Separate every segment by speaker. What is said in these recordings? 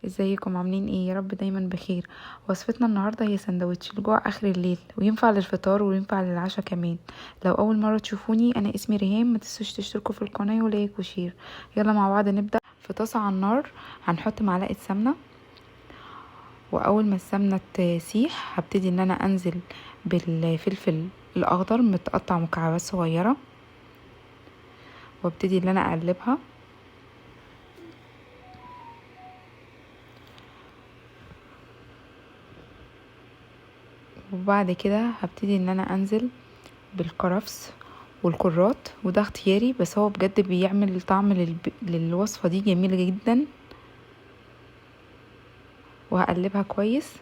Speaker 1: ازيكم عاملين ايه؟ يا رب دايما بخير. وصفتنا النهارده هي سندوتش الجوع اخر الليل، وينفع للفطار وينفع للعشاء كمان. لو اول مره تشوفوني، انا اسمي ريهام. ما تنسوش تشتركوا في القناه ولايك وشير. يلا مع بعض نبدا. في طاسه على النار هنحط معلقه سمنه، واول ما السمنه تسيح هبتدي ان انا انزل بالفلفل الاخضر متقطع مكعبات صغيره، وابتدي ان انا اقلبها. وبعد كده هبتدي ان انا انزل بالكرفس والكرات، وده اختياري بس هو بجد بيعمل طعم للوصفة دي جميل جدا. وهقلبها كويس.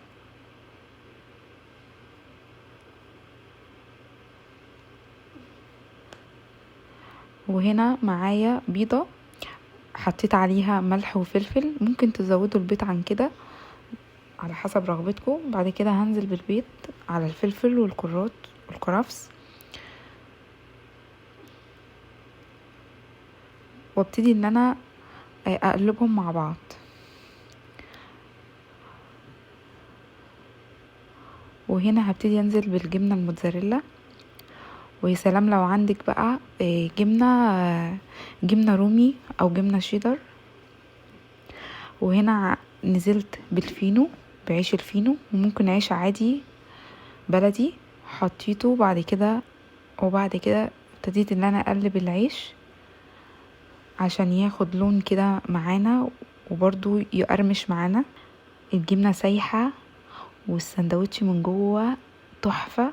Speaker 1: وهنا معايا بيضة حطيت عليها ملح وفلفل، ممكن تزودوا البيض عن كده على حسب رغبتكم. بعد كده هنزل بالبيض على الفلفل والكرات والكرفس، وابتدي ان انا اقلبهم مع بعض. وهنا هبتدي انزل بالجبنة الموتزاريلا، ويا سلام لو عندك بقى جبنة رومي او جبنة شيدر. وهنا نزلت بالفينو، بعيش الفينو، وممكن عيش عادي بلدي حطيته. وبعد كده ابتديت ان انا اقلب العيش عشان ياخد لون كده معانا، وبرضو يقرمش معانا. الجبنة سايحة والسندوتش من جوه تحفة.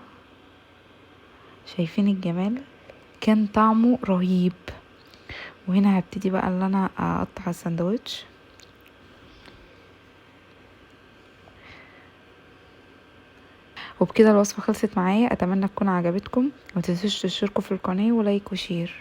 Speaker 1: شايفين الجمال؟ كان طعمه رهيب. وهنا هبتدي بقى ان انا اقطع السندوتش. وبكده الوصفة خلصت معايا. اتمنى تكون عجبتكم، ومتنسوش تشتركوا في القناة ولايك وشير.